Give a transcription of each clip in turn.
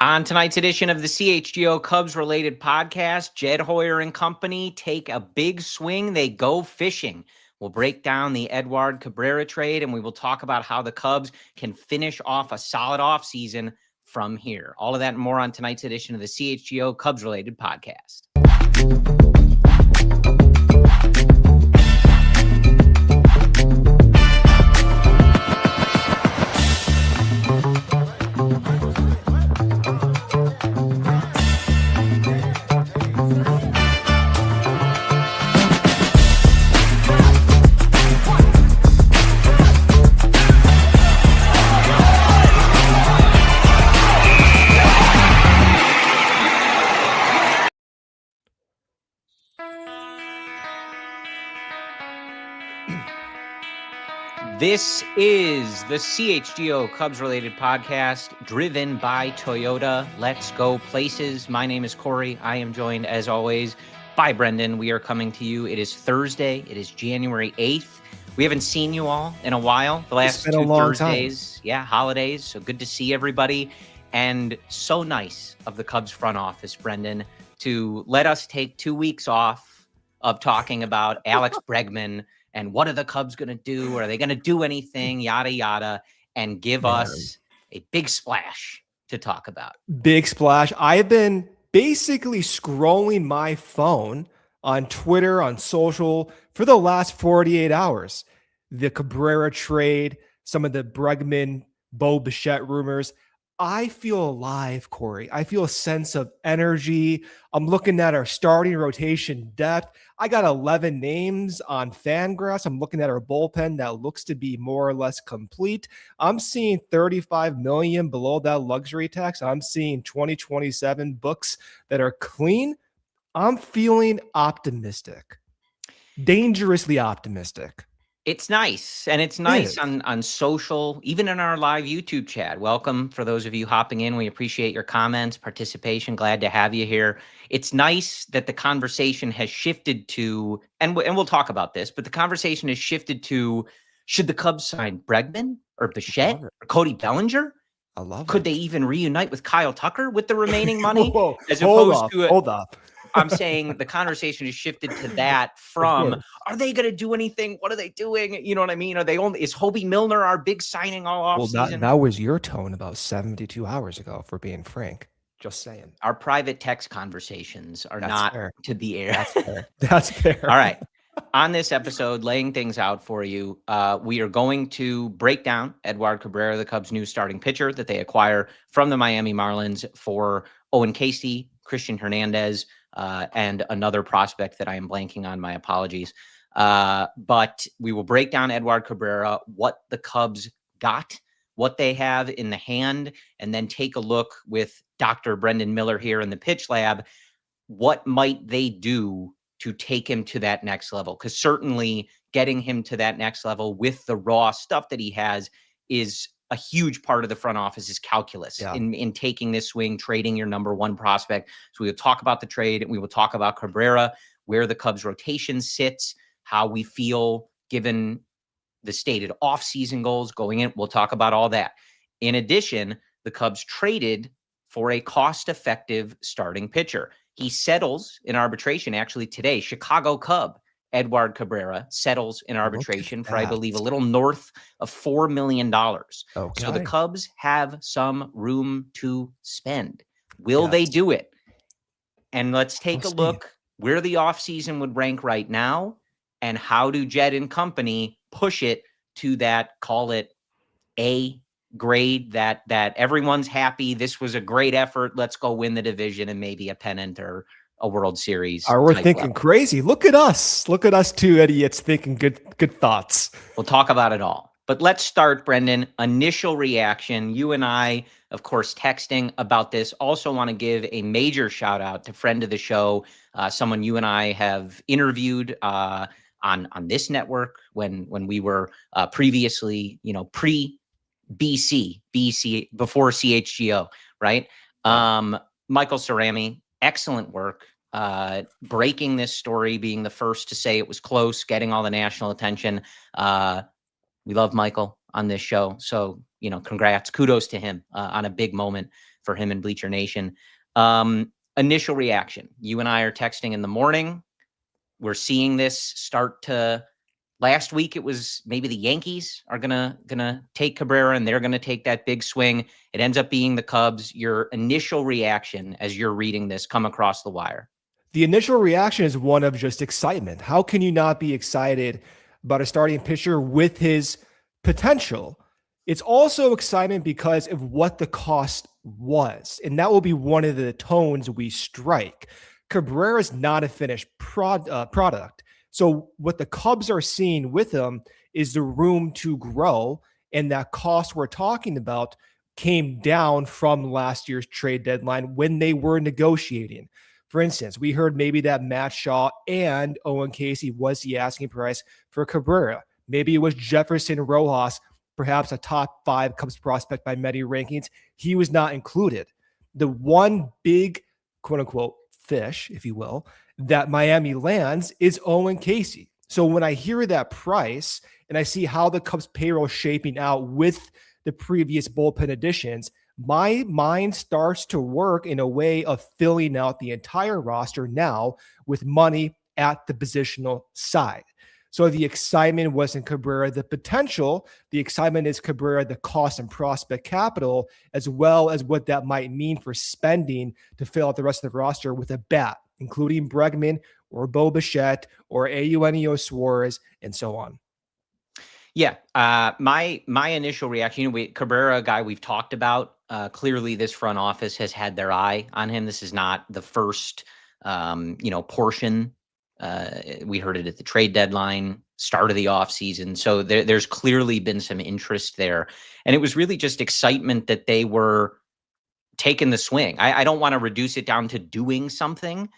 On tonight's edition of the CHGO Cubs Related podcast, Jed Hoyer and company take a big swing. They go fishing. We'll break down the Edward Cabrera trade, and we will talk about how the Cubs can finish off a solid offseason from here. All of that and more on tonight's edition of the CHGO Cubs Related podcast. This is the CHGO Cubs Related podcast driven by Toyota. Let's go places. My name is Corey. I am joined, as always, by Brendan. We are coming to you. It is Thursday. It is January 8th. We haven't seen you all in a while. The last two Thursdays. Yeah, holidays. So good to see everybody. And so nice of the Cubs front office, Brendan, to let us take 2 weeks off of talking about Alex Bregman and what are the Cubs going to do? Are they going to do anything? Yada, yada. And give us a big splash to talk about. Big splash. I've been basically scrolling my phone on Twitter, on social, for the last 48 hours. The Cabrera trade, some of the Bregman, Bo Bichette rumors. I feel alive, Corey. I feel a sense of energy. I'm looking at our starting rotation depth. I got 11 names on Fangraphs. I'm looking at our bullpen that looks to be more or less complete. I'm seeing 35 million below that luxury tax. I'm seeing 2027 books that are clean. I'm feeling optimistic, dangerously optimistic. It's nice, and it's nice on social, even in our live YouTube chat. Welcome for those of you hopping in. We appreciate your comments, participation. Glad to have you here. It's nice that the conversation has shifted to, and we'll talk about this, but the conversation has shifted to, should the Cubs sign Bregman or Bichette or Cody Bellinger? I love it. Could they even reunite with Kyle Tucker with the remaining money? Hold up. I'm saying the conversation has shifted to that from, are they going to do anything? What are they doing? You know what I mean? Is Hobie Milner our big signing all off season? That was your tone about 72 hours ago, for being frank. Just saying. Our private text conversations are not fair to the air. That's fair. That's fair. All right. On this episode, laying things out for you, we are going to break down Edward Cabrera, the Cubs' new starting pitcher that they acquire from the Miami Marlins for Owen Casey, Christian Hernandez, and another prospect that I am blanking on. My apologies. But we will break down Edward Cabrera, what the Cubs got, what they have in the hand, and then take a look with Dr. Brendan Miller here in the pitch lab. What might they do to take him to that next level? Because certainly getting him to that next level with the raw stuff that he has is a huge part of the front office's calculus in taking this swing, trading your number one prospect. So we will talk about the trade, and we will talk about Cabrera, where the Cubs rotation sits, how we feel given the stated offseason goals going in. We'll talk about all that. In addition, the Cubs traded for a cost-effective starting pitcher. He settles in arbitration actually today. Chicago Cub Edward Cabrera settles in arbitration for, I believe, a little north of $4 million. Okay. So the Cubs have some room to spend. Will they do it? And let's take a look where the offseason would rank right now, and how do Jed and company push it to that, call it A grade, that everyone's happy. This was a great effort. Let's go win the division and maybe a pennant or a World Series. We're thinking crazy. Look at us. Look at us, two idiots thinking good thoughts. We'll talk about it all. But let's start, Brendan. Initial reaction. You and I, of course, texting about this. Also want to give a major shout out to friend of the show, someone you and I have interviewed on this network when we were previously, pre-BC, before CHGO, right? Michael Cerami. Excellent work, breaking this story, being the first to say it was close, getting all the national attention. We love Michael. on this show. So, congrats, kudos to him on a big moment for him and Bleacher Nation. Initial reaction. You and I are texting in the morning. We're seeing this start to. Last week, it was maybe the Yankees are gonna take Cabrera and they're gonna take that big swing. It ends up being the Cubs. Your initial reaction as you're reading this come across the wire? The initial reaction is one of just excitement. How can you not be excited about a starting pitcher with his potential? It's also excitement because of what the cost was, and that will be one of the tones we strike. Cabrera is not a finished product. So what the Cubs are seeing with him is the room to grow, and that cost we're talking about came down from last year's trade deadline when they were negotiating. For instance, we heard maybe that Matt Shaw and Owen Casey was the asking price for Cabrera. Maybe it was Jefferson Rojas, perhaps a top 5 Cubs prospect by Medi rankings. He was not included. The one big, quote unquote, fish, if you will, that Miami lands is Owen Casey. So when I hear that price and I see how the Cubs payroll shaping out with the previous bullpen additions, my mind starts to work in a way of filling out the entire roster now with money at the positional side. So the excitement wasn't Cabrera, the potential. The excitement is Cabrera, the cost and prospect capital, as well as what that might mean for spending to fill out the rest of the roster with a bat, including Bregman or Bo Bichette or Eugenio Suárez and so on. Yeah, my initial reaction, Cabrera, a guy we've talked about. Clearly, this front office has had their eye on him. This is not the first, portion. We heard it at the trade deadline, start of the offseason. So there's clearly been some interest there. And it was really just excitement that they were taking the swing. I don't want to reduce it down to doing something,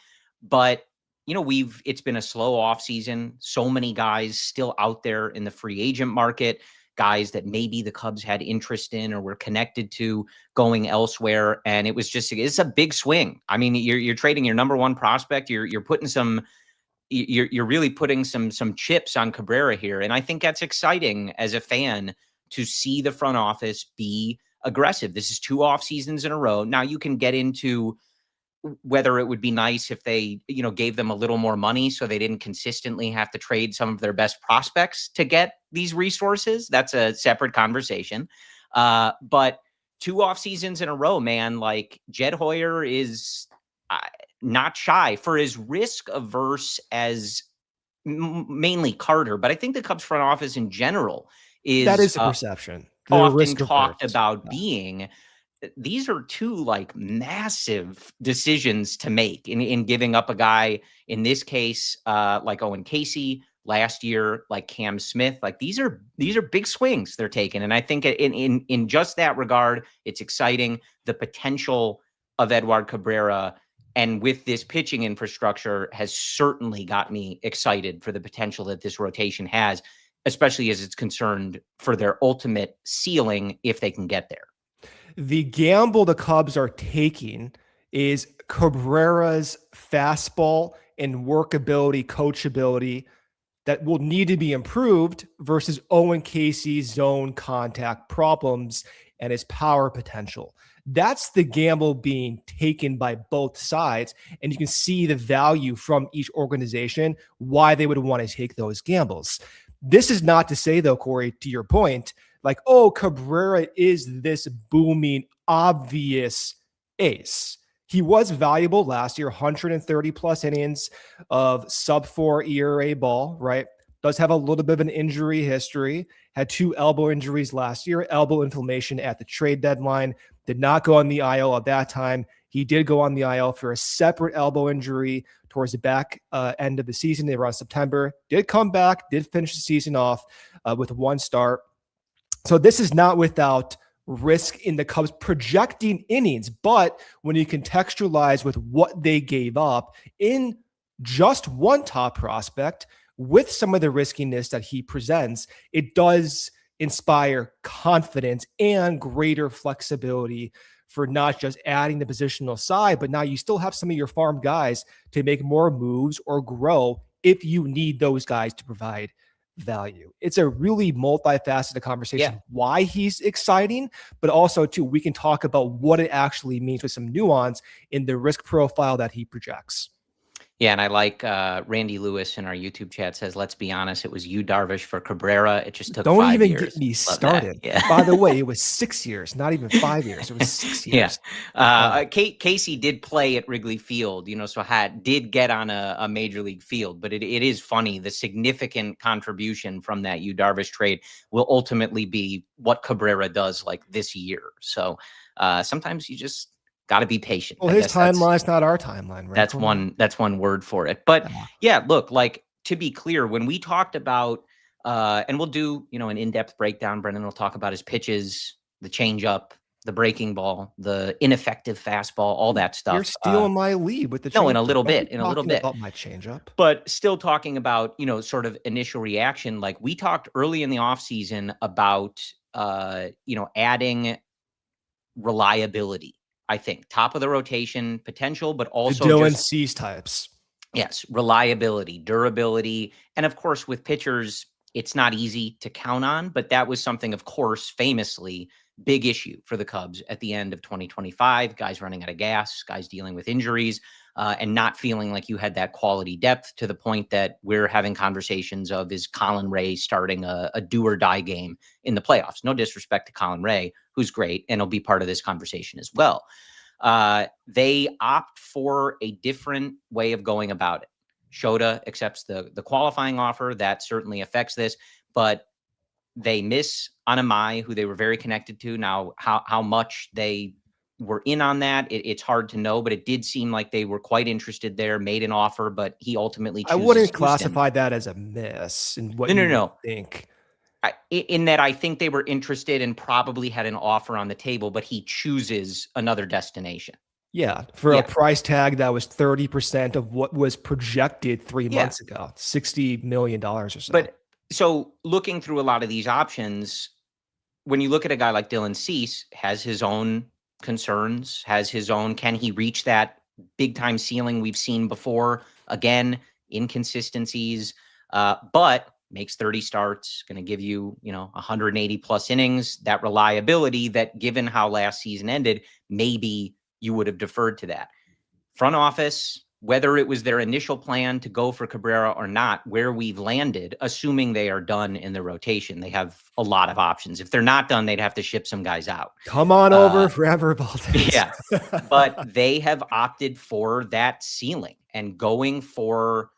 but it's been a slow offseason. So many guys still out there in the free agent market, guys that maybe the Cubs had interest in or were connected to going elsewhere. And it's a big swing. I mean, you're trading your number one prospect. You're putting you're really putting some chips on Cabrera here. And I think that's exciting as a fan to see the front office be aggressive. This is 2 off seasons in a row. Now you can get into whether it would be nice if they, gave them a little more money so they didn't consistently have to trade some of their best prospects to get these resources. That's a separate conversation. But 2 off seasons in a row, man, like Jed Hoyer is not shy for as risk averse as mainly Carter. But I think the Cubs front office in general that is a perception. Often talked about being. These are 2 massive decisions to make in giving up a guy, in this case, like Owen Casey, last year, like Cam Smith. Like these are big swings they're taking. And I think in just that regard, it's exciting. The potential of Edward Cabrera and with this pitching infrastructure has certainly got me excited for the potential that this rotation has, especially as it's concerned for their ultimate ceiling if they can get there. The gamble the Cubs are taking is Cabrera's fastball and workability, coachability that will need to be improved versus Owen Casey's zone contact problems and his power potential. That's the gamble being taken by both sides. And you can see the value from each organization, why they would want to take those gambles. This is not to say, though, Corey, to your point, like, oh, Cabrera is this booming, obvious ace. He was valuable last year, 130 plus innings of sub-4 ERA ball, right? Does have a little bit of an injury history, had 2 elbow injuries last year, elbow inflammation at the trade deadline, did not go on the IL at that time. He did go on the IL for a separate elbow injury towards the back end of the season. They were on September, did come back, did finish the season off with 1 start. So this is not without risk in the Cubs projecting innings, but when you contextualize with what they gave up in just 1 top prospect with some of the riskiness that he presents, it does inspire confidence and greater flexibility for not just adding the positional side, but now you still have some of your farm guys to make more moves or grow if you need those guys to provide value. It's a really multifaceted conversation, Yeah. why he's exciting, but also too, we can talk about what it actually means with some nuance in the risk profile that he projects. Yeah, and I like Randy Lewis in our YouTube chat says, let's be honest, it was you, Darvish, for Cabrera. It just took Don't 5 even get years. me Love that. started. Yeah. By the way, it was 6 years, not even 5 years. It was 6 years. Yeah. Casey did play at Wrigley Field, so did get on a major league field, but it is funny. The significant contribution from that Yu Darvish trade will ultimately be what Cabrera does like this year. So sometimes you just got to be patient. Well, I his guess that's timeline's not our timeline, right? that's one word for it. But Yeah. yeah, look, like to be clear, when we talked about and we'll do, an in-depth breakdown. Brendan will talk about his pitches, the changeup, the breaking ball, the ineffective fastball, all that stuff. You're stealing my lead with the No, changeup. in a little Don't bit, be talking about my changeup. But still talking about, sort of initial reaction. Like we talked early in the offseason about, adding reliability. I think top of the rotation potential, but also the Dylan just Cease types. yes, reliability, durability, and of course with pitchers, it's not easy to count on, but that was something, of course, famously big issue for the Cubs at the end of 2025. Guys running out of gas, guys dealing with injuries, and not feeling like you had that quality depth to the point that we're having conversations of is Colin Ray starting a do or die game in the playoffs? No disrespect to Colin Ray, who's great, and he'll be part of this conversation as well. They opt for a different way of going about it. Shota accepts the qualifying offer. That certainly affects this, but they miss Anamai, who they were very connected to. Now, how much they were in on that, it's hard to know, but it did seem like they were quite interested there, made an offer, but he ultimately chooses I wouldn't Houston. classify that as a miss in what No. think. In that I think they were interested and probably had an offer on the table, but he chooses another destination. Yeah, for a price tag that was 30% of what was projected 3 months ago, $60 million or so. But so looking through a lot of these options, when you look at a guy like Dylan Cease, has his own concerns, has his own, can he reach that big time ceiling we've seen before? Again, inconsistencies, but makes 30 starts, going to give you, 180 plus innings, that reliability that given how last season ended, maybe you would have deferred to that. Front office, whether it was their initial plan to go for Cabrera or not, where we've landed, assuming they are done in the rotation, they have a lot of options. If they're not done, they'd have to ship some guys out. Come on over forever, Valdez. Yeah, but they have opted for that ceiling and going for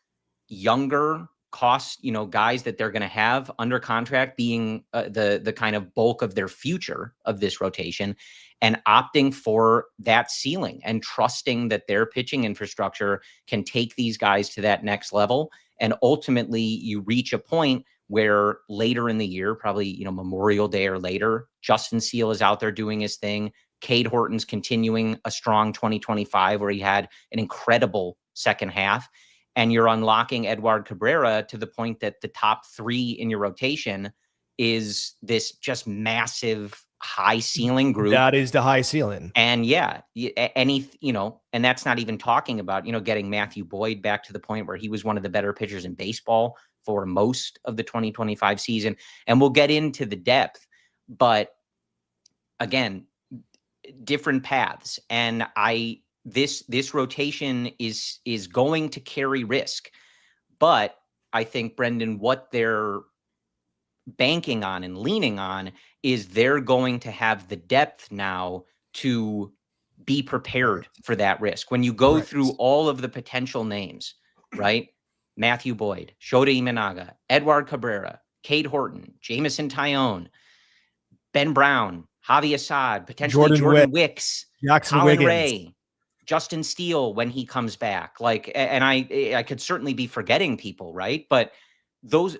younger cost, guys that they're going to have under contract being the kind of bulk of their future of this rotation, and opting for that ceiling and trusting that their pitching infrastructure can take these guys to that next level. And ultimately you reach a point where later in the year, probably, Memorial Day or later, Justin Seal is out there doing his thing. Cade Horton's continuing a strong 2025 where he had an incredible second half. And you're unlocking Edward Cabrera to the point that the top 3 in your rotation is this just massive high ceiling group. That is the high ceiling. And and that's not even talking about, getting Matthew Boyd back to the point where he was one of the better pitchers in baseball for most of the 2025 season. And we'll get into the depth, but again, different paths. And this rotation is going to carry risk, but I think, Brendan, what they're banking on and leaning on is they're going to have the depth now to be prepared for that risk. When you go through all of the potential names, right? Matthew Boyd, Shota Imanaga, Edward Cabrera, Cade Horton, Jamison Tyone, Ben Brown, Javi Assad, potentially Jordan Wicks, Jackson Colin Wiggins. Ray, Justin Steele when he comes back. Like, and I could certainly be forgetting people, right? But those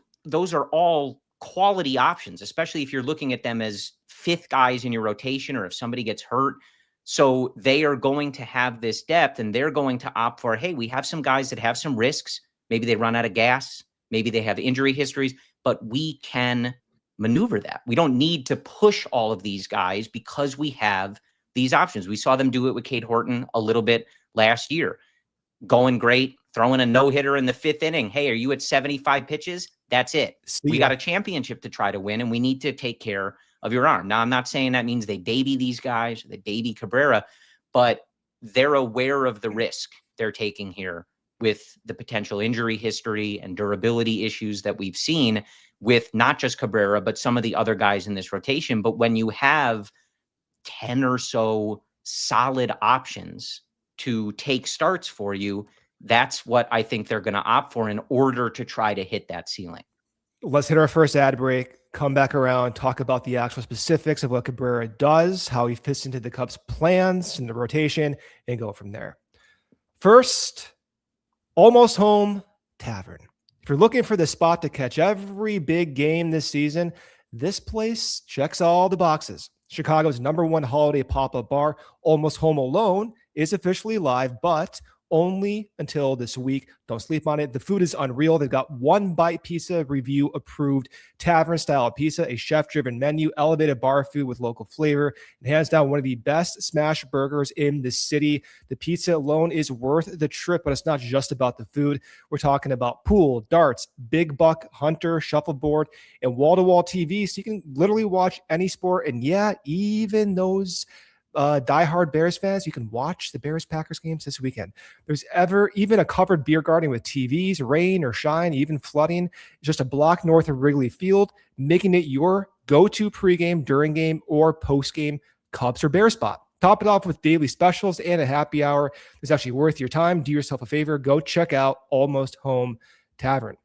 are all quality options, especially if you're looking at them as 5th guys in your rotation or if somebody gets hurt. So they are going to have this depth and they're going to opt for, hey, we have some guys that have some risks. Maybe they run out of gas. Maybe they have injury histories, but we can maneuver that. We don't need to push all of these guys because we have these options. We saw them do it with Cade Horton a little bit last year. going great, throwing a no-hitter in the 5th inning. Hey, are you at 75 pitches? That's it. We got a championship to try to win, and we need to take care of your arm. Now, I'm not saying that means they baby these guys, they baby Cabrera, but they're aware of the risk they're taking here with the potential injury history and durability issues that we've seen with not just Cabrera, but some of the other guys in this rotation. But when you have 10 or so solid options to take starts for you, that's what I think they're going to opt for in order to try to hit that ceiling. Let's hit our first ad break, come back around, talk about the actual specifics of what Cabrera does, how he fits into the Cubs' plans and the rotation, and go from there. First, Almost Home Tavern. If you're looking for the spot to catch every big game this season, this place checks all the boxes. Chicago's #1 holiday pop-up bar, Almost Home Alone, is officially live, but only until this week. Don't sleep on it. The food is unreal. They've got One Bite Pizza review approved tavern style pizza, a chef driven menu, elevated bar food with local flavor, and hands down one of the best smash burgers in the city. The pizza alone is worth the trip, but it's not just about the food. We're talking about pool, darts, big buck, hunter, shuffleboard, and wall-to-wall TV, so you can literally watch any sport. And yeah, even those diehard Bears fans, you can watch the Bears-Packers games this weekend. There's even a covered beer garden with TVs, rain or shine, even flooding, just a block north of Wrigley Field, making it your go-to pregame, during game, or post-game Cubs or Bears spot. Top it off with daily specials and a happy hour. It's actually worth your time. Do yourself a favor. Go check out Almost Home Tavern.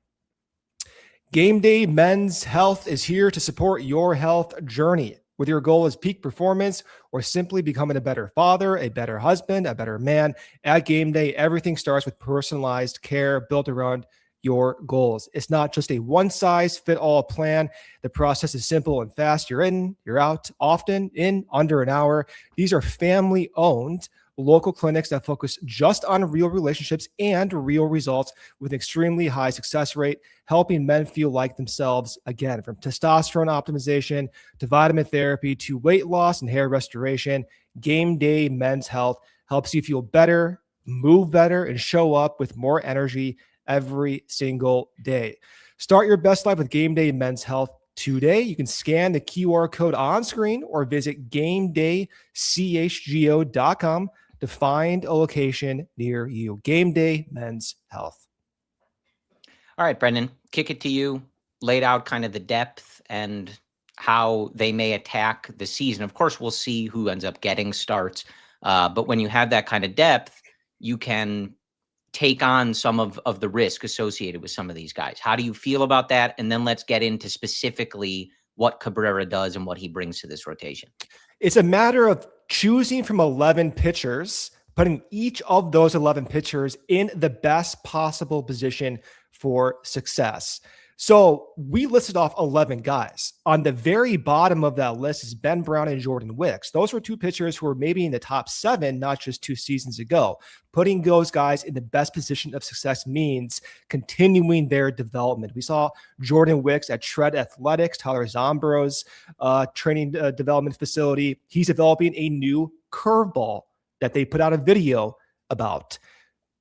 Game Day Men's Health is here to support your health journey. Whether your goal is peak performance or simply becoming a better father, a better husband, a better man, at Game Day, everything starts with personalized care built around your goals. It's not just a one-size-fit-all plan. The process is simple and fast. You're in, you're out, often in under an hour. These are family-owned local clinics that focus just on real relationships and real results with an extremely high success rate, helping men feel like themselves again. From testosterone optimization to vitamin therapy to weight loss and hair restoration, Game Day Men's Health helps you feel better, move better, and show up with more energy every single day. Start your best life with Game Day Men's Health today. You can scan the QR code on screen or visit GameDayCHGO.com to find a location near you. Game Day Men's Health. All right, Brendan, kick it to you. Laid out kind of the depth and how they may attack the season. Of course, we'll see who ends up getting starts. But when you have that kind of depth, you can take on some of the risk associated with some of these guys. How do you feel about that? And then let's get into specifically what Cabrera does and what he brings to this rotation. It's a matter of choosing from 11 pitchers, putting each of those 11 pitchers in the best possible position for success. So we listed off 11 guys. On the very bottom of that list is Ben Brown and Jordan Wicks. Those were two pitchers who were maybe in the top 7, not just 2 seasons ago. Putting those guys in the best position of success means continuing their development. We saw Jordan Wicks at Shred Athletics, Tyler Zombro's training development facility. He's developing a new curveball that they put out a video about.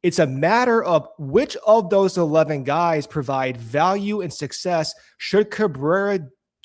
It's a matter of which of those 11 guys provide value and success. Should Cabrera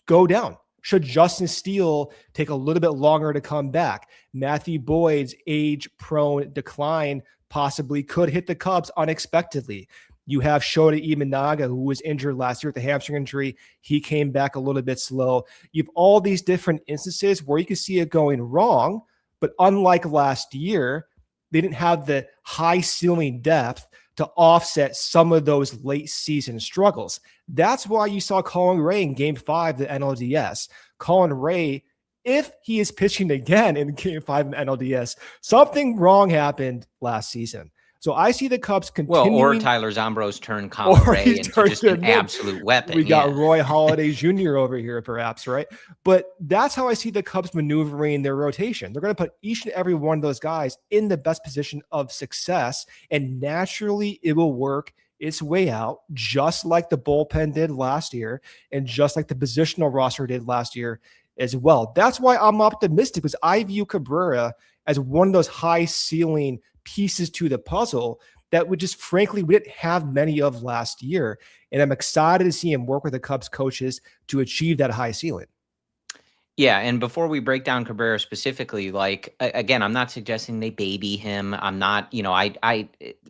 go down? Should Justin Steele take a little bit longer to come back? Matthew Boyd's age-prone decline possibly could hit the Cubs unexpectedly. You have Shota Imanaga, who was injured last year with the hamstring injury. He came back a little bit slow. You have all these different instances where you can see it going wrong, but unlike last year, they didn't have the high ceiling depth to offset some of those late season struggles. That's why you saw Colin Ray in Game 5 of the NLDS. Colin Ray, if he is pitching again in Game 5 of the NLDS, something wrong happened last season. So I see the Cubs continuing. Well, or Tyler Zombro's turned Colin Ray into just an absolute weapon. We got Roy Halladay Jr. over here, perhaps, right? But that's how I see the Cubs maneuvering their rotation. They're going to put each and every one of those guys in the best position of success, and naturally it will work its way out, just like the bullpen did last year, and just like the positional roster did last year as well. That's why I'm optimistic, because I view Cabrera as one of those high ceiling pieces to the puzzle that would just frankly, we didn't have many of last year. And I'm excited to see him work with the Cubs coaches to achieve that high ceiling. Yeah, and before we break down Cabrera specifically, like again, I'm not suggesting they baby him. I'm not, the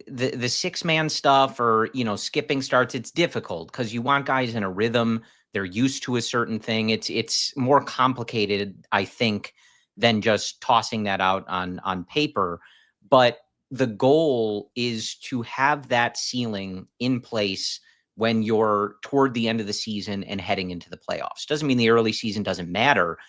6-man stuff or skipping starts. It's difficult because you want guys in a rhythm. They're used to a certain thing. It's more complicated, I think, than just tossing that out on paper. But the goal is to have that ceiling in place when you're toward the end of the season and heading into the playoffs. Doesn't mean the early season doesn't matter.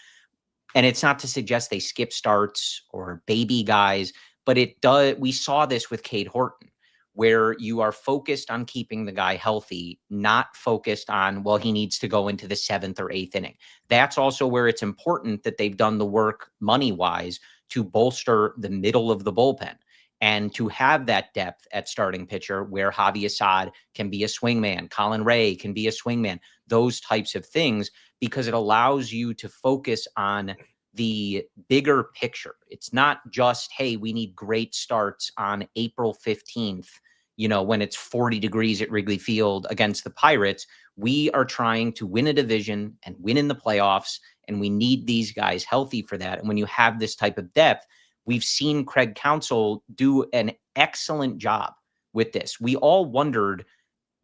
And it's not to suggest they skip starts or baby guys, but it does. We saw this with Cade Horton, where you are focused on keeping the guy healthy, not focused on, well, he needs to go into the 7th or 8th inning. That's also where it's important that they've done the work money-wise to bolster the middle of the bullpen and to have that depth at starting pitcher where Javi Assad can be a swingman, Colin Ray can be a swingman, those types of things, because it allows you to focus on the bigger picture. It's not just, hey, we need great starts on April 15th, when it's 40 degrees at Wrigley Field against the Pirates. We are trying to win a division and win in the playoffs, and we need these guys healthy for that. And when you have this type of depth, we've seen Craig Counsell do an excellent job with this. We all wondered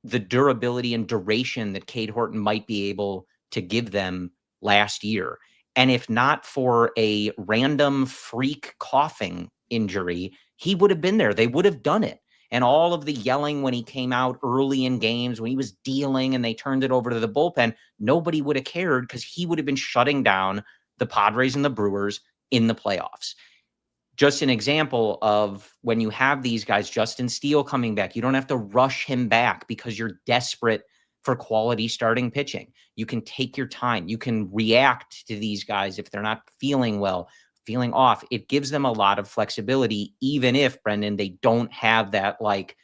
the durability and duration that Cade Horton might be able to give them last year. And if not for a random freak coughing injury, he would have been there. They would have done it. And all of the yelling when he came out early in games, when he was dealing and they turned it over to the bullpen, nobody would have cared because he would have been shutting down the Padres and the Brewers in the playoffs. Just an example of when you have these guys, Justin Steele coming back, you don't have to rush him back because you're desperate for quality starting pitching. You can take your time. You can react to these guys if they're not feeling well, feeling off. It gives them a lot of flexibility, even if, Brendan, they don't have that like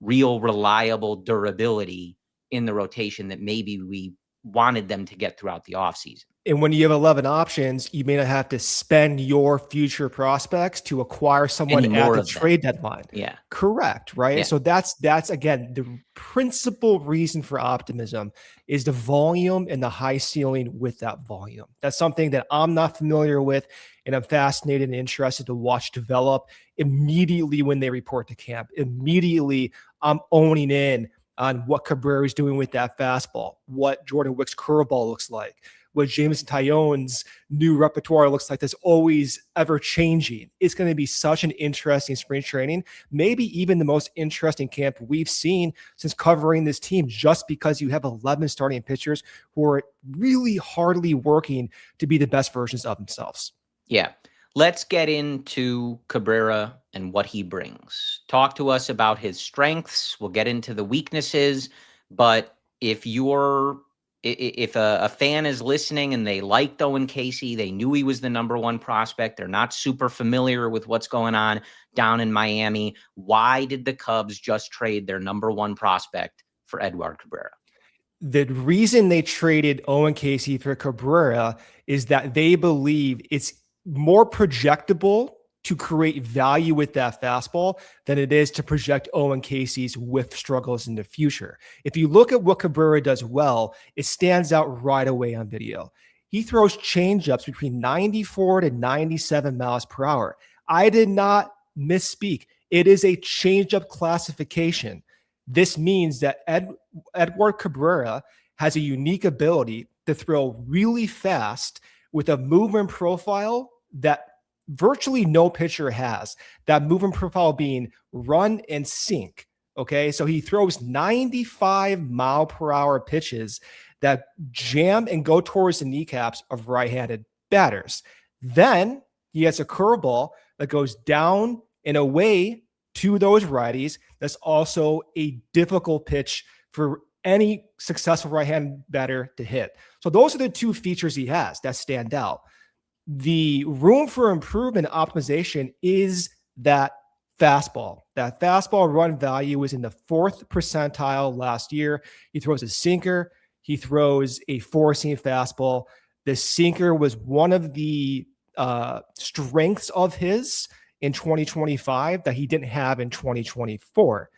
real reliable durability in the rotation that maybe we wanted them to get throughout the offseason. And when you have 11 options, you may not have to spend your future prospects to acquire someone at the trade deadline. Yeah. Correct. Right. Yeah. So that's again, the principal reason for optimism is the volume and the high ceiling with that volume. That's something that I'm not familiar with. And I'm fascinated and interested to watch develop immediately when they report to camp. Immediately, I'm owning in on what Cabrera is doing with that fastball, what Jordan Wick's curveball looks like, what Jameson Taillon's new repertoire looks like. That's always ever changing. It's going to be such an interesting spring training, maybe even the most interesting camp we've seen since covering this team, just because you have 11 starting pitchers who are really hardly working to be the best versions of themselves. Yeah. Let's get into Cabrera and what he brings. Talk to us about his strengths. We'll get into the weaknesses, but if a fan is listening and they liked Owen Casey, they knew he was the number one prospect, they're not super familiar with what's going on down in Miami, why did the Cubs just trade their number one prospect for Edward Cabrera? The reason they traded Owen Casey for Cabrera is that they believe it's more projectable to create value with that fastball than it is to project Owen Casey's whiff struggles in the future. If you look at what Cabrera does well, it stands out right away on video. He throws changeups between 94 to 97 miles per hour. I did not misspeak. It is a changeup classification. This means that Edward Cabrera has a unique ability to throw really fast with a movement profile that virtually no pitcher has. That movement profile being run and sink. Okay, so he throws 95 mile per hour pitches that jam and go towards the kneecaps of right-handed batters. Then he has a curveball that goes down and away to those righties. That's also a difficult pitch for any successful right-handed batter to hit. So those are the two features he has that stand out. The room for improvement and optimization is that fastball. That fastball run value is in the 4th percentile last year. He throws a sinker. He throws a four-seam fastball. The sinker was one of the strengths of his in 2025 that he didn't have in 2024.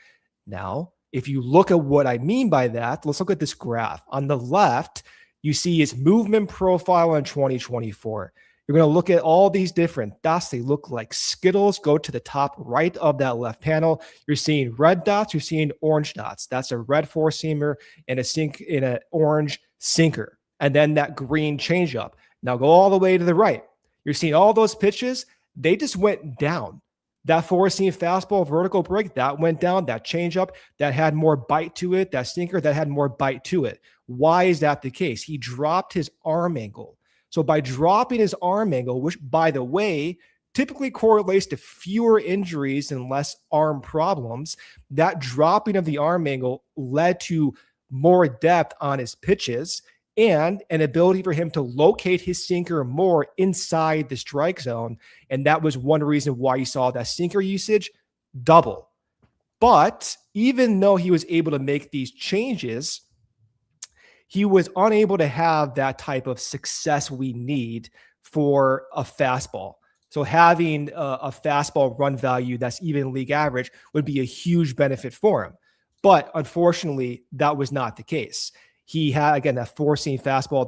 Now, if you look at what I mean by that, let's look at this graph. On the left, you see his movement profile in 2024. You're going to look at all these different dots. They look like Skittles. Go to the top right of that left panel. You're seeing red dots. You're seeing orange dots. That's a red four-seamer and an orange sinker. And then that green changeup. Now go all the way to the right. You're seeing all those pitches. They just went down. That four-seam fastball vertical break, that went down. That changeup, that had more bite to it. That sinker, that had more bite to it. Why is that the case? He dropped his arm angle. So by dropping his arm angle, which, by the way, typically correlates to fewer injuries and less arm problems, that dropping of the arm angle led to more depth on his pitches and an ability for him to locate his sinker more inside the strike zone. And that was one reason why you saw that sinker usage double. But even though he was able to make these changes, he was unable to have that type of success we need for a fastball. So having a fastball run value that's even league average would be a huge benefit for him. But unfortunately, that was not the case. He had, again, that four-seam fastball,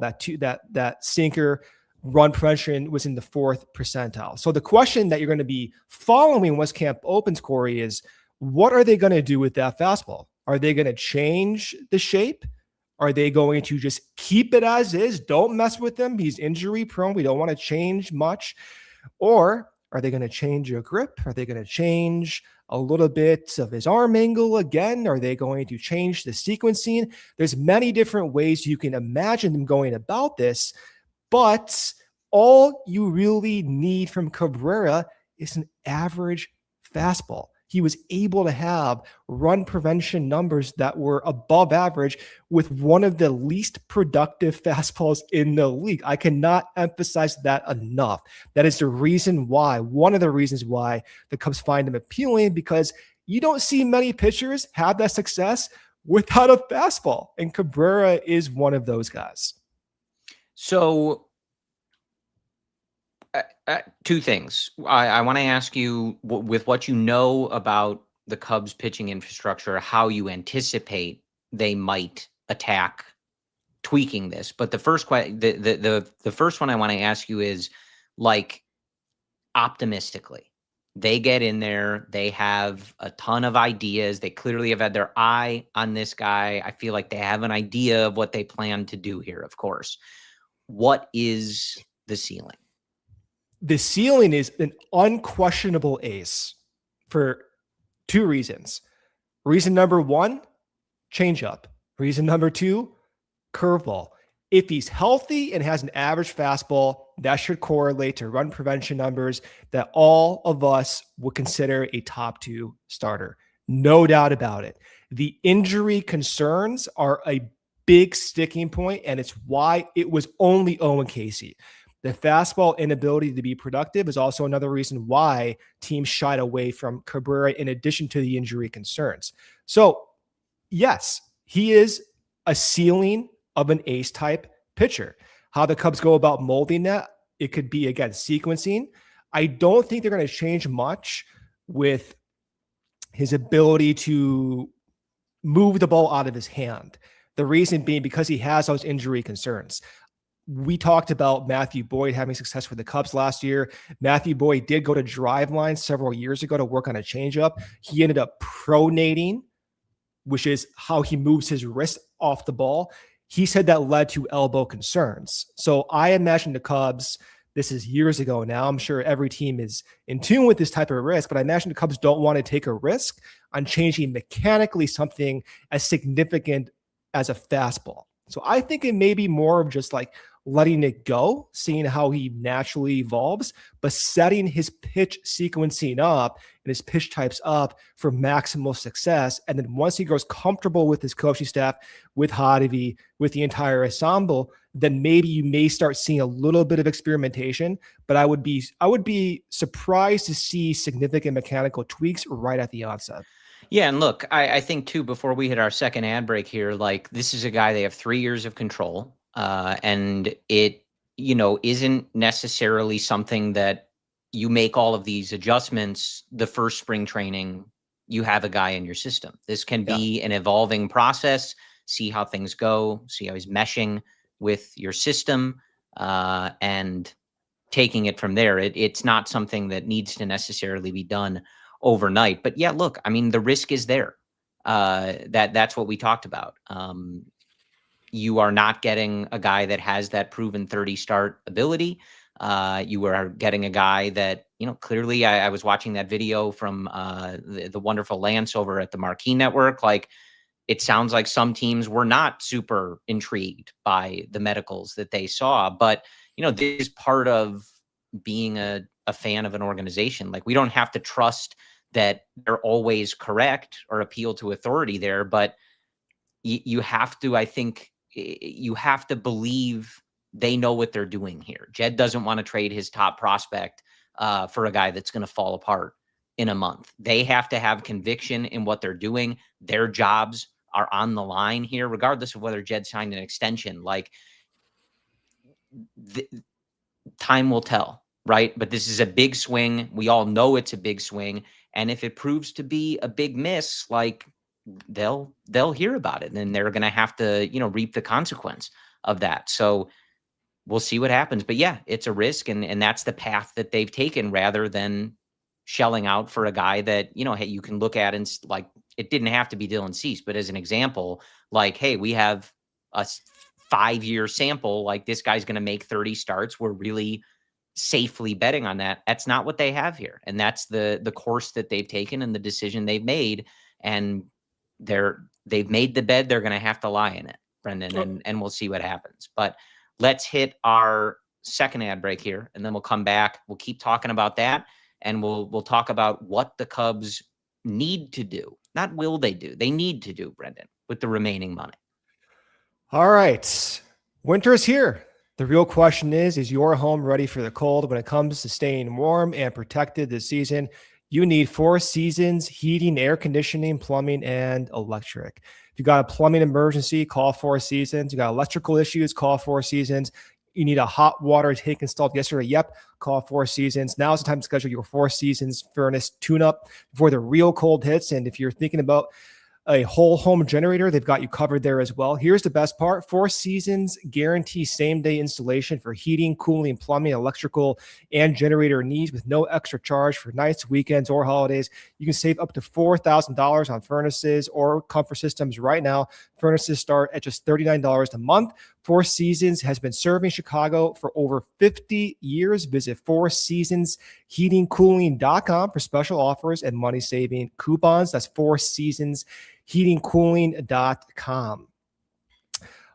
that sinker run prevention was in the 4th percentile. So the question that you're going to be following once camp opens, Corey, is what are they going to do with that fastball? Are they going to change the shape? Are they going to just keep it as is? Don't mess with him. He's injury prone. We don't want to change much. Or are they going to change your grip? Are they going to change a little bit of his arm angle again? Are they going to change the sequencing? There's many different ways you can imagine them going about this, but all you really need from Cabrera is an average fastball. He was able to have run prevention numbers that were above average with one of the least productive fastballs in the league. I cannot emphasize that enough. That is the reason why, one of the reasons why the Cubs find him appealing, because you don't see many pitchers have that success without a fastball. And Cabrera is one of those guys. So two things. I want to ask you, with what you know about the Cubs pitching infrastructure, how you anticipate they might attack tweaking this. But the first the first one I want to ask you is, like, optimistically, they get in there, they have a ton of ideas. They clearly have had their eye on this guy. I feel like they have an idea of what they plan to do here, of course. What is the ceiling? The ceiling is an unquestionable ace for two reasons. Reason number one, changeup. Reason number two, curveball. If he's healthy and has an average fastball, that should correlate to run prevention numbers that all of us would consider a top 2 starter. No doubt about it. The injury concerns are a big sticking point, and it's why it was only Owen Casey. The fastball inability to be productive is also another reason why teams shied away from Cabrera, in addition to the injury concerns. So, yes, he is a ceiling of an ace type pitcher. How the Cubs go about molding that, it could be, again, sequencing. I don't think they're going to change much with his ability to move the ball out of his hand. The reason being because he has those injury concerns. We talked about Matthew Boyd having success with the Cubs last year. Matthew Boyd did go to Driveline several years ago to work on a changeup. He ended up pronating, which is how he moves his wrist off the ball. He said that led to elbow concerns. So I imagine the Cubs, this is years ago now, I'm sure every team is in tune with this type of risk, but I imagine the Cubs don't want to take a risk on changing mechanically something as significant as a fastball. So I think it may be more of just like letting it go, seeing how he naturally evolves, but setting his pitch sequencing up and his pitch types up for maximal success. And then once he grows comfortable with his coaching staff, with Hottovy, with the entire ensemble, then maybe you may start seeing a little bit of experimentation. But I would be surprised to see significant mechanical tweaks right at the onset. Yeah, and look, I think too, before we hit our second ad break here, like, this is a guy, they have 3 years of control. And it, isn't necessarily something that you make all of these adjustments the first spring training, you have a guy in your system. This can be an evolving process. See how things go, see how he's meshing with your system, and taking it from there. It's not something that needs to necessarily be done overnight. But yeah, look, I mean, the risk is there. That's what we talked about. You are not getting a guy that has that proven 30 start ability. You are getting a guy that, clearly I was watching that video from the wonderful Lance over at the Marquee Network. Like, it sounds like some teams were not super intrigued by the medicals that they saw. But, this is part of being a fan of an organization. Like, we don't have to trust that they're always correct or appeal to authority there. But you have to, I think, you have to believe they know what they're doing here. Jed doesn't want to trade his top prospect for a guy that's going to fall apart in a month. They have to have conviction in what they're doing. Their jobs are on the line here, regardless of whether Jed signed an extension. Like, time will tell, right? But this is a big swing. We all know it's a big swing. And if it proves to be a big miss, like, they'll hear about it, and they're going to have to, reap the consequence of that. So we'll see what happens. But yeah, it's a risk, and that's the path that they've taken, rather than shelling out for a guy that, hey, you can look at and like, it didn't have to be Dylan Cease, but as an example, like, hey, we have a 5-year sample, like, this guy's going to make 30 starts. We're really safely betting on that. That's not what they have here. And that's the course that they've taken and the decision they've made. And they've made the bed. They're going to have to lie in it, Brendan, and we'll see what happens. But let's hit our second ad break here, and then we'll come back. We'll keep talking about that, and we'll talk about what the Cubs need to do. Not will they do. They need to do, Brendan, with the remaining money. All right. Winter's here. The real question is your home ready for the cold? When it comes to staying warm and protected this season, you need Four Seasons heating, air conditioning, plumbing, and electric. If you got a plumbing emergency, call Four Seasons. You got electrical issues, call Four Seasons. You need a hot water tank installed yesterday. Yep, call Four Seasons. Now is the time to schedule your Four Seasons furnace tune-up before the real cold hits. And if you're thinking about a whole home generator, they've got you covered there as well. Here's the best part. Four Seasons guarantee same-day installation for heating, cooling, plumbing, electrical, and generator needs with no extra charge for nights, weekends, or holidays. You can save up to $4,000 on furnaces or comfort systems right now. Furnaces start at just $39 a month. Four Seasons has been serving Chicago for over 50 years. Visit fourseasonsheatingcooling.com for special offers and money-saving coupons. That's fourseasonsheatingcooling.com.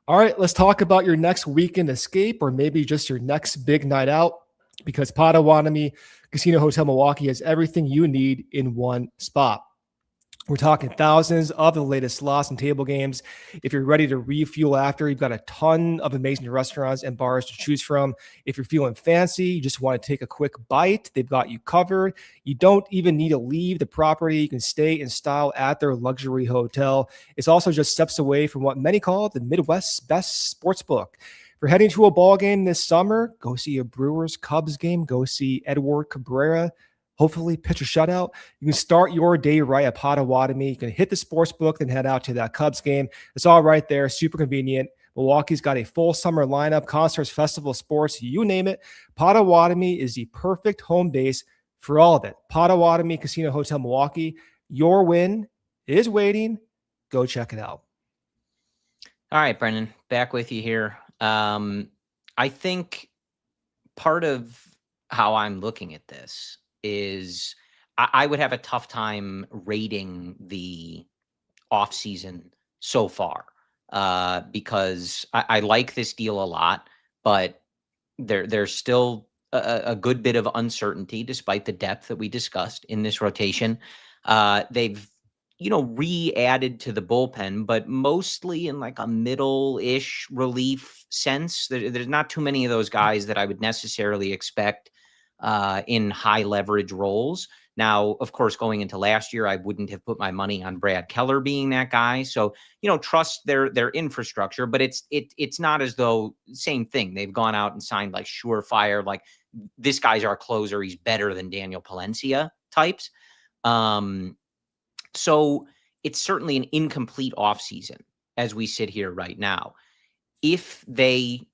All right, let's talk about your next weekend escape, or maybe just your next big night out, because Potawatomi Casino Hotel Milwaukee has everything you need in one spot. We're talking thousands of the latest slots and table games. If you're ready to refuel after, you've got a ton of amazing restaurants and bars to choose from. If you're feeling fancy, you just want to take a quick bite, they've got you covered. You don't even need to leave the property. You can stay in style at their luxury hotel. It's also just steps away from what many call the Midwest's best sports book. If you're heading to a ball game this summer, go see a Brewers Cubs game, go see Edward Cabrera, hopefully pitch a shutout. You can start your day right at Potawatomi. You can hit the sports book, then head out to that Cubs game. It's all right there, super convenient. Milwaukee's got a full summer lineup, concerts, festival, sports, you name it. Potawatomi is the perfect home base for all of it. Potawatomi Casino Hotel Milwaukee, your win is waiting. Go check it out. All right, Brendan, back with you here. I think part of how I'm looking at this is I would have a tough time rating the offseason so far because I like this deal a lot, but there's still a good bit of uncertainty despite the depth that we discussed in this rotation. They've re-added to the bullpen, but mostly in like a middle-ish relief sense. There's not too many of those guys that I would necessarily expect in high leverage roles. Now, of course, going into last year, I wouldn't have put my money on Brad Keller being that guy. So, trust their infrastructure, but it's not as though same thing. They've gone out and signed like surefire, like this guy's our closer. He's better than Daniel Palencia types. So it's certainly an incomplete offseason as we sit here right now. If they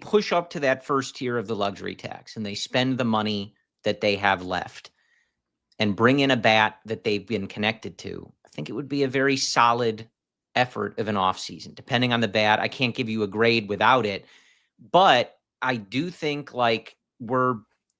push up to that first tier of the luxury tax and they spend the money that they have left and bring in a bat that they've been connected to, I think it would be a very solid effort of an offseason. Depending on the bat, I can't give you a grade without it, but I do think like